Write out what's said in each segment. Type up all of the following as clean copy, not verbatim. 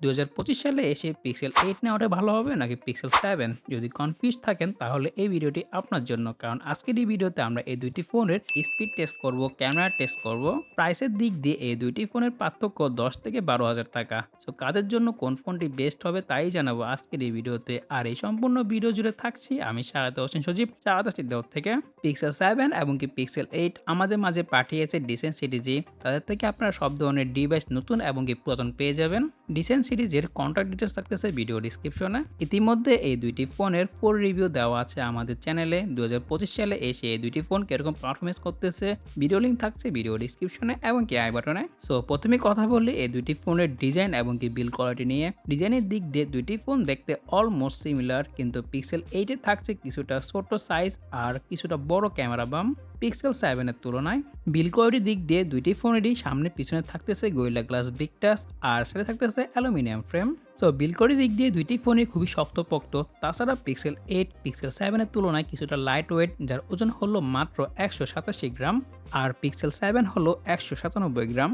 2025 সালে এসে পিক্সেল 8 নেওয়াটা ভালো হবে নাকি পিক্সেল 7? যদি কনফিউজ থাকেন তাহলে এই ভিডিওটি আপনার জন্য। কারণ আজকের এই ভিডিওতে আমরা এই দুইটি ফোনের স্পিড টেস্ট করব, ক্যামেরা টেস্ট করব। প্রাইসের দিক দিয়ে এই দুইটি ফোনের পার্থক্য 10 থেকে 12,000 টাকা। সো কাদের জন্য কোন ফোনটি বেস্ট হবে তাই জানাবো আজকের এই ভিডিওতে। আর এই সম্পূর্ণ ভিডিও জুড়ে থাকছি আমি শাহাদাত হোসেন সজীব, শাহাদাত টেকদেও থেকে। পিক্সেল 7 এবং কি পিক্সেল 8 আমাদের মাঝে পাঠিয়েছে ডিসেন্ট সিরিজে। তাদের থেকে আপনারা সব ধরনের ডিভাইস নতুন এবং কি পুরাতন পেয়ে যাবেন। ডিসেন্ট সিরিজের কন্ট্যাক্ট ডিটেলস থাকতেছে ভিডিও ডিসক্রিপশনে। ইতিমধ্যে এই দুইটি ফোনের ফুল রিভিউ দেওয়া আছে আমাদের চ্যানেলে। 2025 সালে এসে এই দুইটি ফোন কিরকম পারফরমেন্স করতেছে ভিডিও লিঙ্ক থাকছে ভিডিও ডিসক্রিপশনে এবং কি আই বাটনে। সো প্রথমে কথা বলি এই দুইটি ফোনের ডিজাইন এবং কি বিল্ড কোয়ালিটি নিয়ে। ডিজাইনের দিক দিয়ে দুইটি ফোন দেখতে অলমোস্ট সিমিলার, কিন্তু পিক্সেল 8 এ থাকছে কিছুটা ছোট সাইজ আর কিছুটা বড় ক্যামেরা বাম পিক্সেল 7 এর তুলনায়। বিল্ড কোয়ালিটির দিক দিয়ে দুইটি ফোনেরই সামনে পিছনে থাকতেছে গোরিলা গ্লাস বিগ টাচ আর সাথে থাকতেছে অ্যালুমিনিয়াম ফ্রেম। সো বিল্ড কোয়ালিটির দিক দিয়ে দুইটি ফোনই খুবই শক্তপোক্ত। তাছাড়া পিক্সেল 8 পিক্সেল 7 এর তুলনায় কিছুটা লাইট ওয়েট, যার ওজন হলো মাত্র 187 গ্রাম আর পিক্সেল 7 হলো 197 গ্রাম।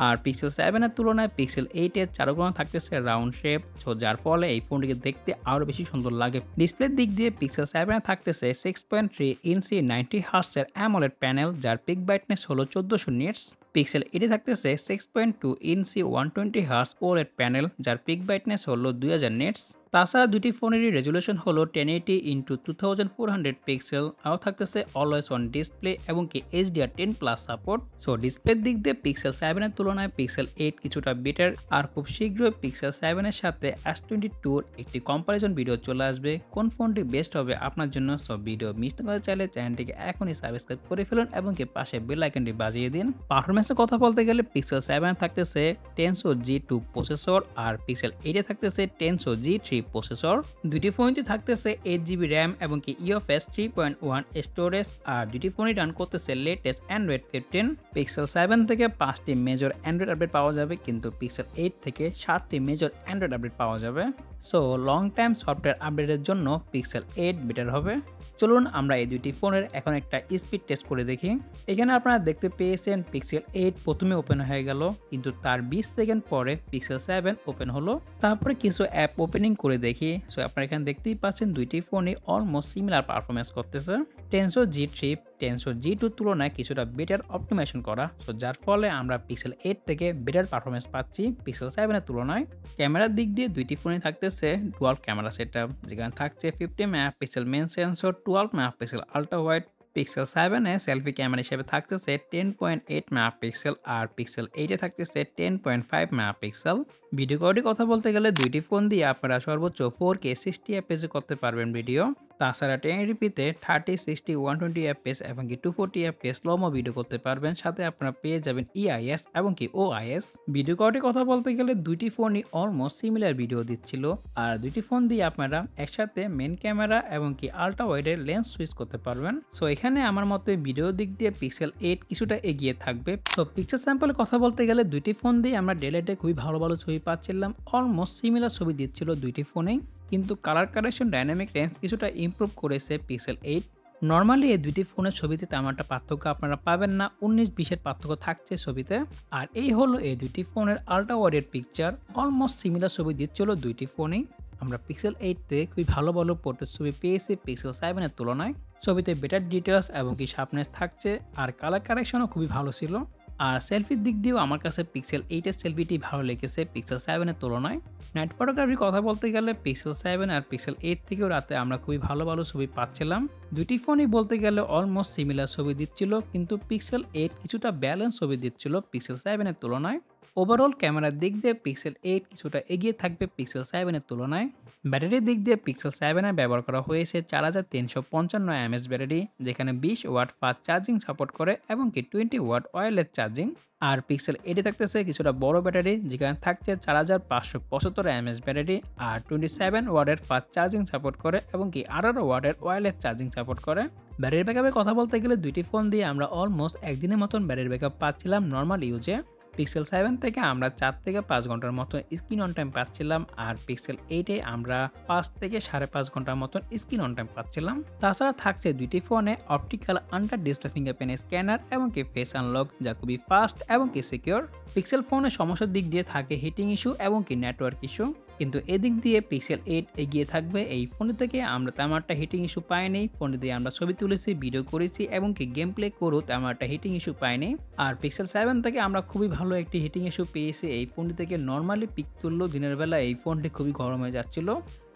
আর পিক্সেল 7 এর তুলনায় পিক্সেল 8 এর চারকোনা থাকতেছে রাউন্ড শেপ, সো যার ফলে এই ফোনটিকে দেখতে আরও বেশি সুন্দর লাগে। ডিসপ্লের দিক দিয়ে পিক্সেল 7 এ থাকতেছে 6.3 ইঞ্চি 90 হার্টজের অ্যামোলেড প্যানেল, যার পিক ব্রাইটনেস হলো 1400 নিটস। পিক্সেল 8 এ থাকতেছে 6.2 ইঞ্চি 120 হার্টজ ওএলইডি প্যানেল, যার পিক ব্রাইটনেস হলো 2000 নিটস। তাছাড়া দুটি ফোনেরই রেজুলেশন হলো 1080x2400 পিক্সেল, আরও থাকতেছে অলওয়েজ অন ডিসপ্লে এবং কি HDR10+ সাপোর্ট। সো ডিসপ্লের দিক দিয়ে পিক্সেল 7 এর তুলনায় পিক্সেল 8 কিছুটা বেটার। আর খুব শীঘ্রই পিক্সেল 7 এর সাথে S22 একটি কম্পারিজন ভিডিও চলে আসবে। কোন ফোনটি বেস্ট হবে আপনার জন্য? সো ভিডিও মিস না করতে চাইলে চ্যানেলটিকে এখনই সাবস্ক্রাইব করে ফেলুন এবং কি পাশে বেল আইকনটি বাজিয়ে দিন। পারফরমেন্সের কথা বলতে গেলে পিক্সেল 7 এ থাকতেছে Tensor G2 প্রসেসর আর পিক্সেল 8 এ থাকতেছে Tensor G3 প্রসেসর। দুইটি ফোনটি থাকতেছে 8GB র্যাম এবং কি UFS 3.1 স্টোরেজ। আর দুইটি ফোনই রান করতেছে লেটেস্ট অ্যান্ড্রয়েড 15। পিক্সেল 7 থেকে 5টি মেজর অ্যান্ড্রয়েড আপডেট পাওয়া যাবে, কিন্তু পিক্সেল 8 থেকে 7টি মেজর অ্যান্ড্রয়েড আপডেট পাওয়া যাবে। সো লং টাইম সফটওয়্যার আপডেটের জন্য পিক্সেল 8 বেটার হবে। চলুন আমরা এই দুইটি ফোনের এখন একটা স্পিড টেস্ট করে দেখি। এখানে আপনারা দেখতে পেয়েছেন পিক্সেল 8 প্রথমে ওপেন হয়ে গেল, কিন্তু তার 20 সেকেন্ড পরে পিক্সেল 7 ওপেন হলো। তারপরে কিছু অ্যাপ ওপেনিং করে দেখি। সো আপনারা এখানে দেখতেই পাচ্ছেন দুইটি ফোনই অলমোস্ট সিমিলার পারফরমেন্স করতেছে। Tensor G3 Tensor G2 তুলনায় কিছুটা বেটার অপটিমাইজেশন করা, সো যার ফলে আমরা পিক্সেল 8 থেকে বেটার পারফরমেন্স পাচ্ছি পিক্সেল 7 এর তুলনায়। ক্যামেরার দিক দিয়ে দুইটি ফোনই থাকতেছে ডুয়াল ক্যামেরা সেটআপ, যেখানে থাকছে 50 megapixel main sensor, 12 megapixel ultra wide. Pixel 7 a selfie camera হিসেবে থাকতেছে 10.8 মেগাপিক্সেল আর পিক্সেল 8 এ থাকতেছে 10.5 মেগাপিক্সেল। ভিডিও কোয়ালিটির কথা বলতে গেলে দুইটি ফোন দিয়ে আপনারা সর্বোচ্চ 4K 60 fps করতে পারবেন ভিডিও। তাছাড়া 1080p-তে 30, 60, 120 fps এবং কি 240 fps স্লোমো ভিডিও করতে পারবেন। সাথে আপনারা পেয়ে যাবেন EIS এবং কি OIS। ভিডিও কোয়ালিটির কথা বলতে গেলে দুইটি ফোনই অলমোস্ট সিমিলার ভিডিও দিচ্ছিল। আর দুইটি ফোন দিয়ে আপনারা একসাথে মেইন ক্যামেরা এবং কি আল্ট্রা ওয়াইডের লেন্স সুইচ করতে পারবেন। সো এখানে আমার মতে ভিডিও দিক দিয়ে পিক্সেল 8 কিছুটা এগিয়ে থাকবে। তো পিক্সেল স্যাম্পলের কথা বলতে গেলে দুইটি ফোন দিয়ে আমরা ডেলাইটে খুবই ভালো ভালো ছবি পাচ্ছিলাম, অলমোস্ট সিমিলার ছবি দিচ্ছিল দুইটি ফোনেই। কিন্তু কালার কারেকশন ডাইনামিক রেঞ্জ কিছুটা ইমপ্রুভ করেছে পিক্সেল 8। নর্মালি এই দুইটি ফোনের ছবিতে তেমন একটা পার্থক্য আপনারা পাবেন না, 19-20 পার্থক্য থাকছে ছবিতে। আর এই হলো এই দুইটি ফোনের আল্ট্রা ওয়াইডের পিকচার, অলমোস্ট সিমিলার ছবি দিচ্ছিল দুইটি ফোনেই। আমরা পিক্সেল 8 তে খুবই ভালো ভালো পোর্ট্রেট ছবি পেয়েছি পিক্সেল 7 এর তুলনায়। ছবিতে বেটার ডিটেলস এবং কি শার্পনেস থাকছে, আর কালার কারেকশনও খুবই ভালো ছিল। আর সেলফির দিক দিয়েও আমার কাছে পিক্সেল 8 এর সেলফিটি ভালো লেগেছে পিক্সেল 7 এর তুলনায়। নাইট ফটোগ্রাফির কথা বলতে গেলে পিক্সেল 7 আর পিক্সেল 8 থেকেও রাতে আমরা খুবই ভালো ভালো ছবি পাচ্ছিলাম। দুইটি ফোনই বলতে গেলে অলমোস্ট সিমিলার ছবি দিচ্ছিল, কিন্তু পিক্সেল 8 কিছুটা ব্যালেন্স ছবি দিচ্ছিল পিক্সেল 7 এর তুলনায়। ওভারঅল ক্যামেরার দিক দিয়ে পিক্সেল 8 কিছুটা এগিয়ে থাকবে পিক্সেল 7 এর তুলনায়। ব্যাটারির দিক দিয়ে পিক্সেল 7 এ ব্যবহার করা হয়েছে 4355 mAh ব্যাটারি, যেখানে 20 ওয়াট ফাস্ট চার্জিং সাপোর্ট করে এবং কি 20 ওয়াট ওয়্যারলেস চার্জিং। আর পিক্সেল 8 এ থাকতেছে কিছুটা বড় ব্যাটারি, যেখানে থাকছে 4575 mAh ব্যাটারি আর 27 ওয়াটের ফাস্ট চার্জিং সাপোর্ট করে এবং কি 18 ওয়াটের ওয়্যারলেস চার্জিং সাপোর্ট করে। ব্যাটারি ব্যাকআপের কথা বলতে গেলে দুইটি ফোন দিয়ে আমরা অলমোস্ট একদিনের মতন ব্যাটারি ব্যাকআপ পাচ্ছিলাম নর্মাল ইউজে। পিক্সেল 7 থেকে আমরা 4 থেকে 5 ঘন্টার মতো স্ক্রিন অন টাইম পাচ্ছিলাম, আর পিক্সেল 8 এ আমরা 5 থেকে 5.5 ঘন্টার মতো স্ক্রিন অন টাইম পাচ্ছিলাম। তাছাড়া থাকছে দুইটি ফোনে optical under display fingerprint scanner এবং কি ফেস আনলক, যা খুবই ফাস্ট এবং কি সিকিউর। পিক্সেল ফোনের সমস্যার দিক দিয়ে থাকে হিটিং ইস্যু এবং কি নেটওয়ার্ক ইস্যু, কিন্তু এদিক দিয়ে পিক্সেল 8 এগিয়ে থাকবে। এই ফোনটি থেকে আমরা তেমন একটা হিটিং ইস্যু পাইনি। ফোনটি দিয়ে আমরা ছবি তুলেছি, ভিডিও করেছি এবং কি গেম প্লে করেও তেমন একটা হিটিং ইস্যু পাইনি। আর পিক্সেল 7 থেকে আমরা খুবই ভালো একটি হিটিং ইস্যু পেয়েছি। এই ফোনটি থেকে নর্মালি পিক তুললেও দিনের বেলা এই ফোনটি খুবই গরম হয়ে যাচ্ছিল।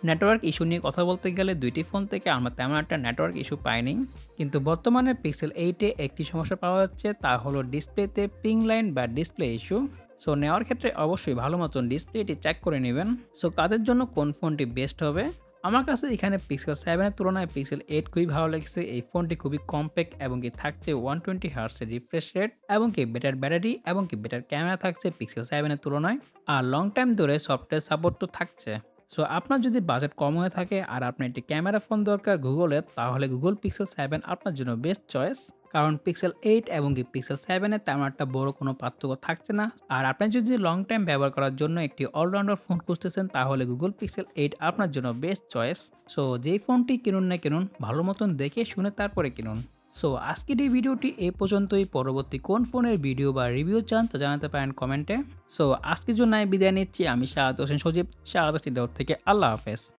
নেটওয়ার্ক ইস্যু নিয়ে কথা বলতে গেলে দুইটি ফোন থেকে আমরা তেমন একটা নেটওয়ার্ক ইস্যু পাইনি, কিন্তু বর্তমানে পিক্সেল 8 এ একটি সমস্যা পাওয়া যাচ্ছে, তা হলো ডিসপ্লেতে পিং লাইন বা ডিসপ্লে ইস্যু। সো নেওয়ার ক্ষেত্রে অবশ্যই ভালো মতন ডিসপ্লেটি চেক করে নেবেন। সো কাদের জন্য কোন ফোনটি বেস্ট হবে? আমার কাছে এখানে পিক্সেল 7 এর তুলনায় পিক্সেল 8 খুবই ভালো লেগেছে। এই ফোনটি খুবই কম্প্যাক্ট এবং কি থাকছে 120 হার্টজের রিফ্রেশ রেট এবং কি বেটার ব্যাটারি এবং কি বেটার ক্যামেরা থাকছে পিক্সেল 7 এর তুলনায়। আর লং টাইম ধরে সফটওয়্যার সাপোর্ট তো থাকছে। সো আপনার যদি বাজেট কম হয়ে থাকে আর আপনার একটি ক্যামেরা ফোন দরকার গুগলের, তাহলে গুগল পিক্সেল 7 আপনার জন্য বেস্ট চয়েস। কারণ পিক্সেল 8 এবং কি পিক্সেল 7 এ তেমন একটা বড় কোনো পার্থক্য থাকছে না। আর আপনি যদি লং টাইম ব্যবহার করার জন্য একটি অলরাউন্ডার ফোন খুঁজতেছেন, তাহলে গুগল পিক্সেল 8 আপনার জন্য বেস্ট চয়েস। সো যেই ফোনটি কিনুন না কিনুন, ভালো মতন দেখে শুনে তারপরে কিনুন। সো আজকের এই ভিডিওটি এ পর্যন্তই। পরবর্তী কোন ফোনের ভিডিও বা রিভিউ চান তা জানাতে পারেন কমেন্টে। সো আজকের জন্য বিদায় নিচ্ছি। আমি শাহাদ হোসেন সজীব, শাহাদ থেকে। আল্লাহ হাফেজ।